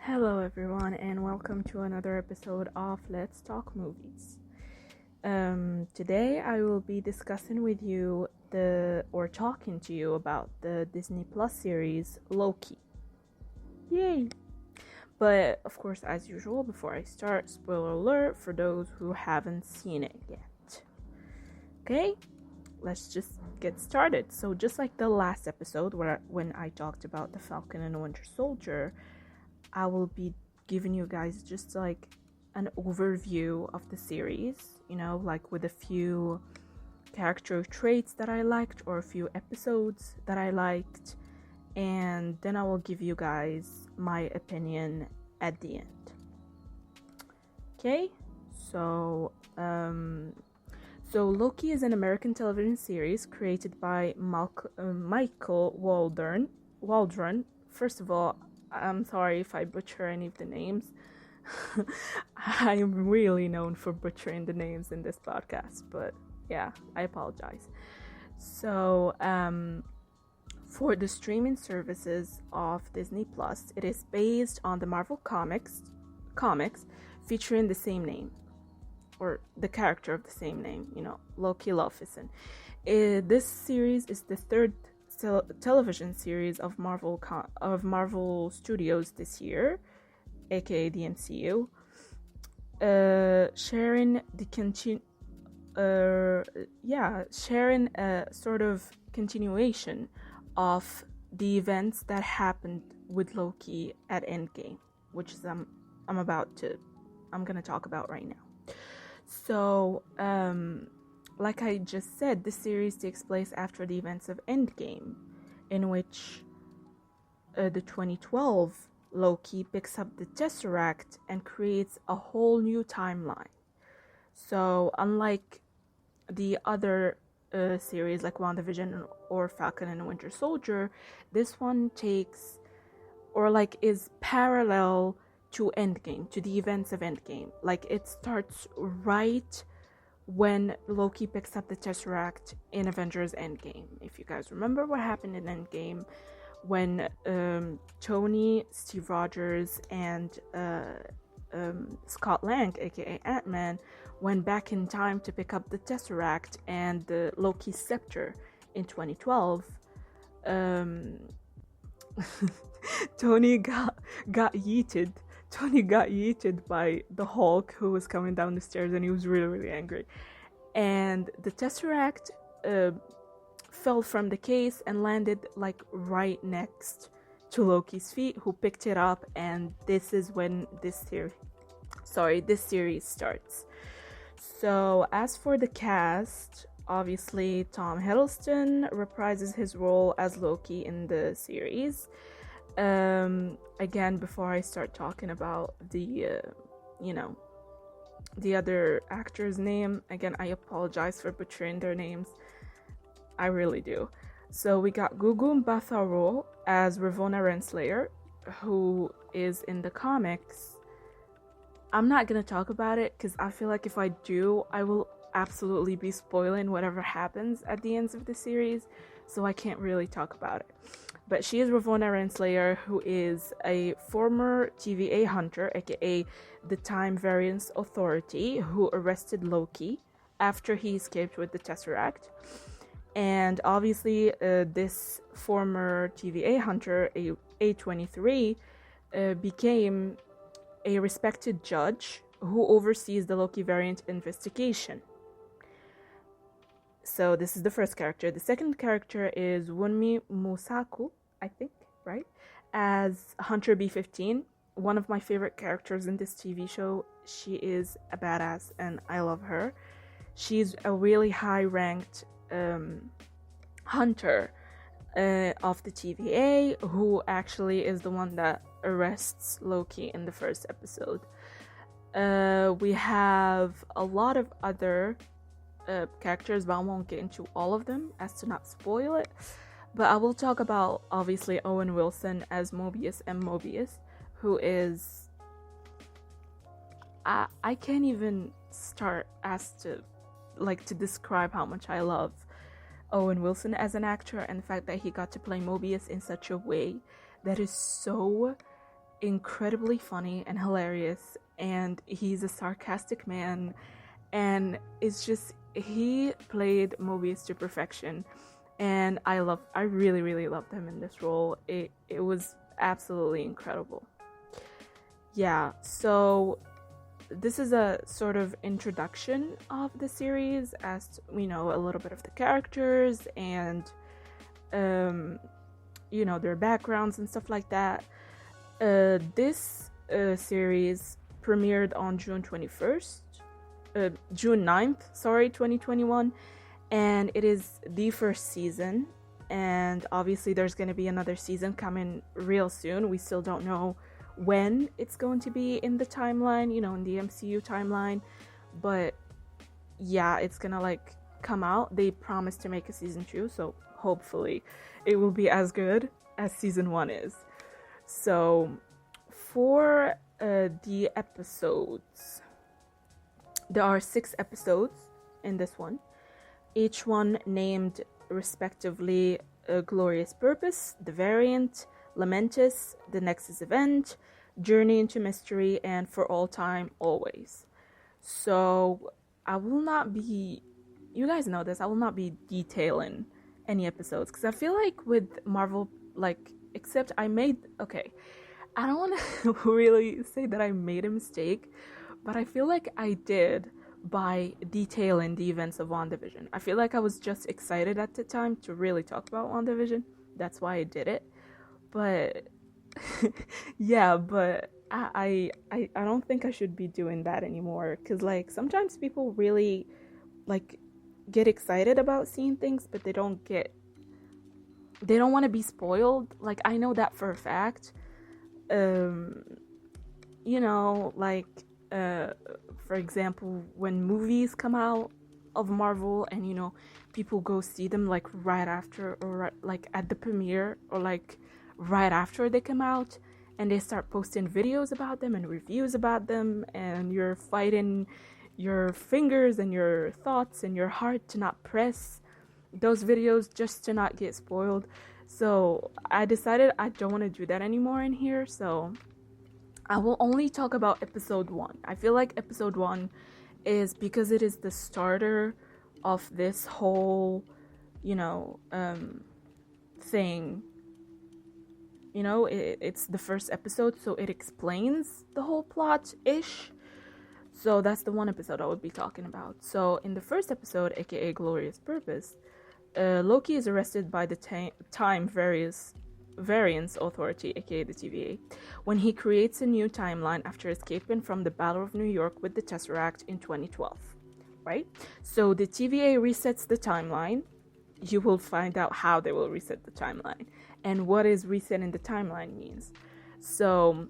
Hello, everyone, and welcome to another episode of Let's Talk Movies. Today, I will be discussing with you talking to you about the Disney Plus series Loki. Yay! But of course, as usual, before I start, spoiler alert for those who haven't seen it yet. Okay, let's just get started. So, just like the last episode when I talked about the Falcon and Winter Soldier, I will be giving you guys just like an overview of the series, like with a few character traits that I liked or a few episodes that I liked, and then I will give you guys my opinion at the end. Okay, so Loki is an American television series created by Michael Waldron. First of all, I'm sorry if I butcher any of the names. I am really known for butchering the names in this podcast, but yeah, I apologize. So, for the streaming services of Disney Plus, it is based on the Marvel comics featuring the same name, or the character of the same name, Loki Luthison. This series is the third television series of Marvel Studios this year, aka the MCU, sharing a sort of continuation of the events that happened with Loki at Endgame, which is I'm gonna talk about right now. So, like I just said, this series takes place after the events of Endgame, in which the 2012 Loki picks up the Tesseract and creates a whole new timeline. So, unlike the other series like WandaVision or Falcon and Winter Soldier, this one is parallel to Endgame, to the events of Endgame. Like, it starts right when Loki picks up the Tesseract in Avengers Endgame. If you guys remember what happened in Endgame, when Tony, Steve Rogers, and Scott Lang, aka Ant-Man, went back in time to pick up the Tesseract and the Loki scepter in 2012, Tony got yeeted. Tony got yeeted by the Hulk, who was coming down the stairs, and he was really, really angry. And the Tesseract fell from the case and landed like right next to Loki's feet, who picked it up, and this is when this series starts. So, as for the cast, obviously Tom Hiddleston reprises his role as Loki in the series. Again, before I start talking about the other actor's name, again, I apologize for butchering their names. I really do. So we got Gugu Mbatha-Raw as Ravonna Renslayer, who is in the comics. I'm not gonna talk about it because I feel like if I do, I will absolutely be spoiling whatever happens at the ends of the series, so I can't really talk about it. But she is Ravonna Renslayer, who is a former TVA hunter, aka the Time Variance Authority, who arrested Loki after he escaped with the Tesseract. And obviously, this former TVA hunter, A23, became a respected judge who oversees the Loki variant investigation. So this is the first character. The second character is Wunmi Mosaku, I think, right? As Hunter B-15, one of my favorite characters in this TV show. She is a badass and I love her. She's a really high-ranked hunter of the TVA, who actually is the one that arrests Loki in the first episode. We have a lot of other characters, but I won't get into all of them as to not spoil it. But I will talk about, obviously, Owen Wilson as Mobius M. Mobius, who is... I can't even start to describe how much I love Owen Wilson as an actor, and the fact that he got to play Mobius in such a way that is so incredibly funny and hilarious, and he's a sarcastic man, and it's just he played Mobius to perfection, and I really really loved him in this role. It was absolutely incredible. Yeah, so this is a sort of introduction of the series, as we know a little bit of the characters and their backgrounds and stuff like that. This series premiered on June 9th, sorry, 2021, and it is the first season, and obviously there's going to be another season coming real soon. We still don't know when it's going to be in the timeline, in the MCU timeline, but yeah, it's gonna like come out. They promised to make a season 2, so hopefully it will be as good as season 1 is. So for the episodes, there are 6 episodes in this one, each one named respectively Glorious Purpose, The Variant, Lamentus, The Nexus Event, Journey into Mystery, and For All Time Always. So I will not be, you guys know this, I will not be detailing any episodes, because I feel like with Marvel, except I don't want to really say that I made a mistake, but I feel like I did by detailing the events of WandaVision. I feel like I was just excited at the time to really talk about WandaVision. That's why I did it. But yeah, but I don't think I should be doing that anymore, because sometimes people really get excited about seeing things, but they don't want to be spoiled. I know that for a fact. For example, when movies come out of Marvel and people go see them right after, or at the premiere, or right after they come out, and they start posting videos about them and reviews about them, and you're fighting your fingers and your thoughts and your heart to not press those videos just to not get spoiled. So I decided I don't want to do that anymore in here, so I will only talk about episode 1. I feel like episode 1 is, because it is the starter of this whole, thing. It's the first episode, so it explains the whole plot-ish. So that's the one episode I would be talking about. So in the first episode, aka Glorious Purpose, Loki is arrested by the Time Variance Authority, aka the TVA, when he creates a new timeline after escaping from the Battle of New York with the Tesseract in 2012, right? So the TVA resets the timeline. You will find out how they will reset the timeline and what is resetting the timeline means. So,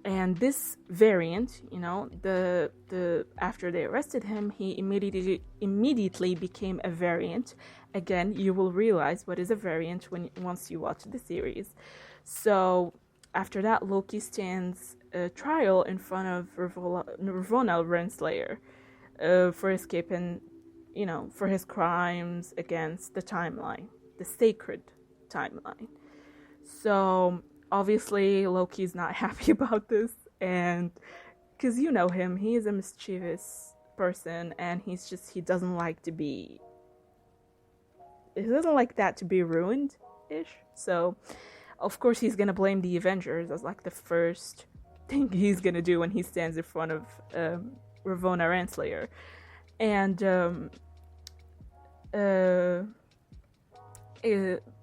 and this variant, the after they arrested him, he immediately became a variant. Again, you will realize what is a variant once you watch the series. So after that, Loki stands a trial in front of Ravonna Renslayer for escaping, for his crimes against the timeline, the sacred timeline. So obviously Loki's not happy about this, and because you know him, he is a mischievous person, and he doesn't like that to be ruined ish. So of course he's gonna blame the Avengers as the first thing he's gonna do when he stands in front of Ravonna Renslayer. And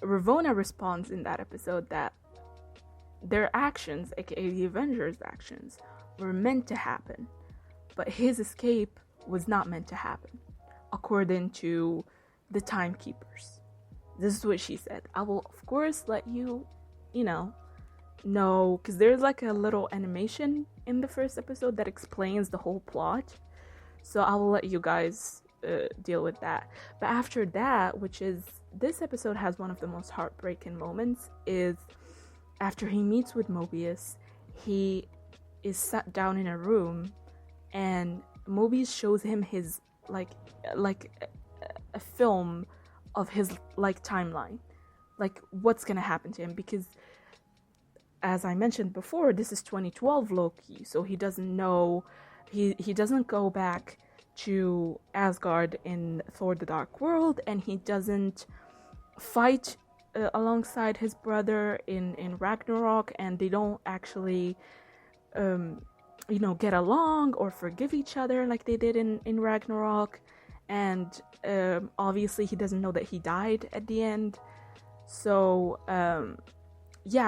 Ravonna responds in that episode that their actions, aka the Avengers' actions, were meant to happen, but his escape was not meant to happen, according to the timekeepers. This is what she said. I will, of course, let you, know, because there's a little animation in the first episode that explains the whole plot. So I will let you guys deal with that. But after that, which is, this episode has one of the most heartbreaking moments, is after he meets with Mobius, he is sat down in a room, and Mobius shows him his a film of his timeline, what's gonna happen to him, because as I mentioned before, this is 2012 Loki, so he doesn't know, he doesn't go back to Asgard in Thor the Dark World, and he doesn't fight alongside his brother in Ragnarok, and they don't actually get along or forgive each other like they did in Ragnarok. And obviously he doesn't know that he died at the end. So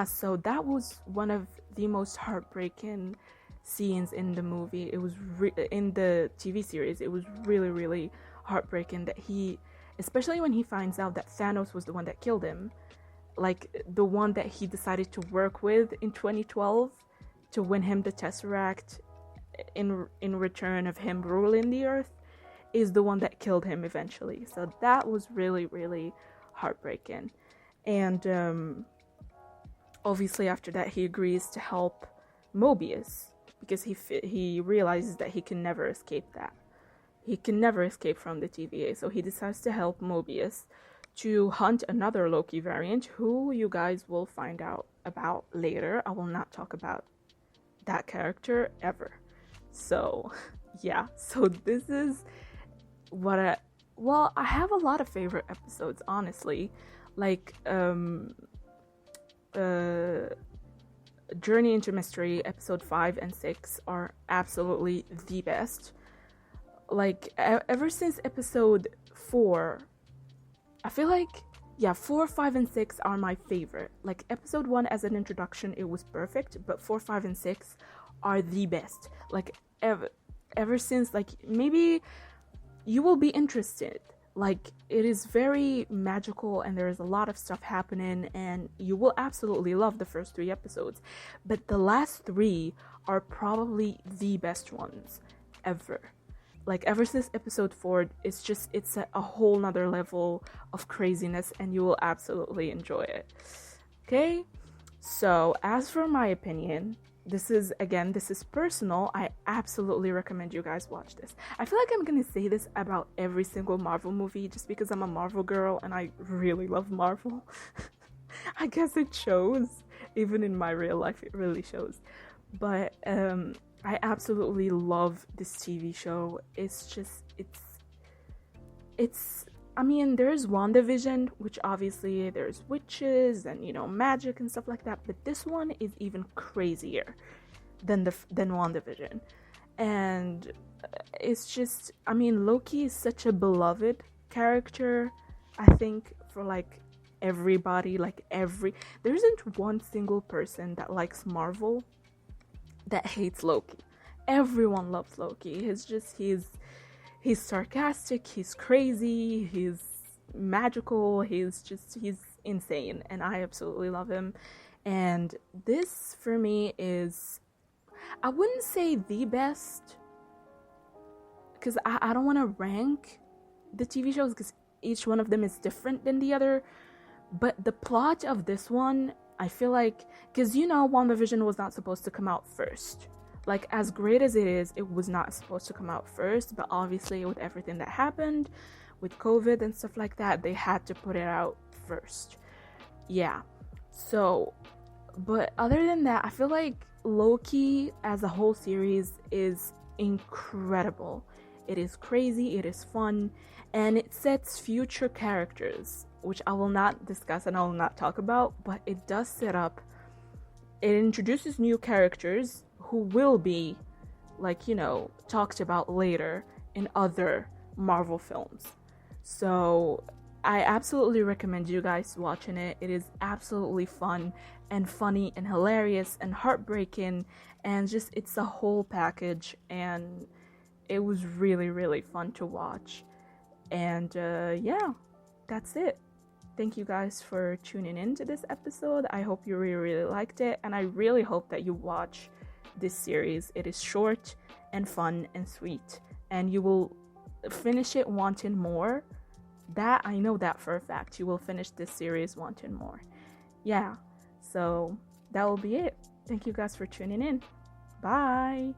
so that was one of the most heartbreaking scenes in the movie. It was in the TV series. It was really, really heartbreaking that especially when he finds out that Thanos was the one that killed him, like the one that he decided to work with in 2012 to win him the Tesseract in return of him ruling the earth, is the one that killed him eventually. So that was really, really heartbreaking. And obviously after that he agrees to help Mobius, because he realizes that he can never escape that. He can never escape from the TVA, so he decides to help Mobius to hunt another Loki variant, who you guys will find out about later. I will not talk about that character ever. So, yeah. So this is what I have a lot of favorite episodes, honestly. Like, Journey into Mystery, episode 5 and 6 are absolutely the best. Like, ever since episode 4, I feel like, 4, 5, and 6 are my favorite. Like, episode 1 as an introduction, it was perfect, but 4, 5, and 6 are the best. Like, ever since, like, maybe you will be interested. Like, it is very magical and there is a lot of stuff happening, and you will absolutely love the first 3 episodes. But the last 3 are probably the best ones ever. Like, ever since episode 4, it's a whole nother level of craziness, and you will absolutely enjoy it. Okay? So, as for my opinion, this is personal. I absolutely recommend you guys watch this. I feel like I'm gonna say this about every single Marvel movie just because I'm a Marvel girl and I really love Marvel. I guess it shows. Even in my real life, it really shows. But I absolutely love this TV show. It's I mean, there's WandaVision, which obviously there's witches and, magic and stuff like that, but this one is even crazier than WandaVision. And it's just, I mean, Loki is such a beloved character, I think, for like everybody. There isn't one single person that likes Marvel that hates Loki. Everyone loves Loki. He's sarcastic, he's crazy, he's magical, he's insane, and I absolutely love him. And this, for me, is, I wouldn't say the best, because I don't want to rank the TV shows, because each one of them is different than the other, but the plot of this one, I feel like, because WandaVision was not supposed to come out first. Like, as great as it is, it was not supposed to come out first, but obviously with everything that happened with COVID and stuff like that, they had to put it out first. Yeah. So, but other than that, I feel like Loki as a whole series is incredible. It is crazy, it is fun, and it sets future characters, which I will not discuss and I will not talk about, but it does set up, it introduces new characters who will be, talked about later in other Marvel films. So I absolutely recommend you guys watching it. It is absolutely fun and funny and hilarious and heartbreaking, and just, it's a whole package, and it was really, really fun to watch. And that's it. Thank you guys for tuning in to this episode. I hope you really, really liked it, and I really hope that you watch this series. It is short and fun and sweet, and you will finish it wanting more. That, I know that for a fact. You will finish this series wanting more. Yeah, so that will be it. Thank you guys for tuning in. Bye.